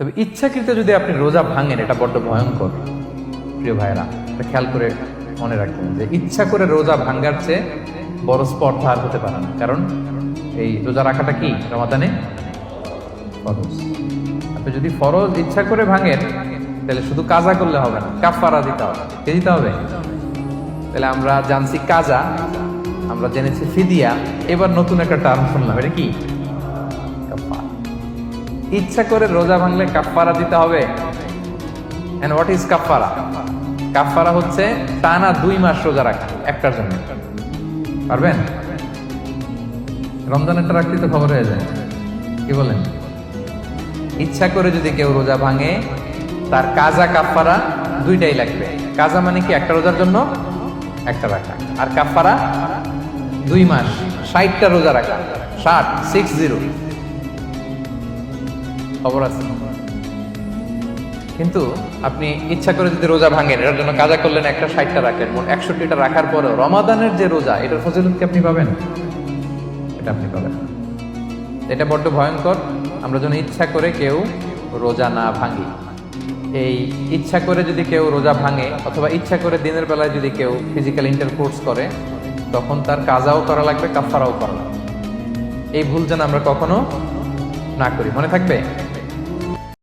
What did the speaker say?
তবে ইচ্ছাকৃত যদি আপনি রোজা ভাঙেন, এটা বড্ড ভয়ঙ্কর প্রিয় ভাইরা। এটা খেয়াল করে মনে রাখবেন যে ইচ্ছা করে রোজা ভাঙ্গার চেয়ে বড় স্পর্ধা আর হতে পারে না। কারণ এই রোজা রাখাটা কি রমাদানে ফরজ। আপনি যদি ফরজ ইচ্ছা করে ভাঙেন তাহলে শুধু কাজা করলে হবে না, কাফারা দিতে হবে। কে দিতে হবে? তাহলে আমরা জানছি কাজা, আমরা জেনেছি ফিদিয়া, এবার নতুন একটা টার্ম শুনলাম, এটা কি? কাফারা। ইচ্ছা করে রোজা ভাঙলে কাফারা দিতে হবে। এন্ড হোয়াট ইজ কাফারা? কাফারা হচ্ছে টানা 2 মাস রোজা রাখা একটার জন্য। পারবেন? রমজানেরটা রাখতে তো খবর হয়ে যায়, কি বলেন? ইচ্ছা করে যদি কেউ রোজা ভাঙে তার কাজা কাফারা দুইটাই লাগবে। কাজা মানে কি? একটা রোজার জন্য একটা রাখা, আর কাফারা 2 মাস 60টা রোজা রাখা। 60 খবর আছে। কিন্তু আপনি ইচ্ছা করে যদি রোজা ভাঙেন, এটার জন্য কাজা করলেন, একটা 60টা রাখলেন, মোট 61টা রাখার পরেও রমাদানের যে রোজা, এটার ফজিলত কি আপনি পাবেন? এটা আপনি পাবেন। এটা বড্ড ভয়ঙ্কর। আমরা যেন ইচ্ছা করে কেউ রোজা না ভাঙি। এই ইচ্ছা করে যদি কেউ রোজা ভাঙে অথবা ইচ্ছা করে দিনের বেলায় যদি কেউ ফিজিক্যাল ইন্টারকোর্স করে, তখন তার কাজাও করা লাগবে, কাফারাও করা লাগবে। এই ভুল যেন আমরা কখনো না করি, মনে থাকবে।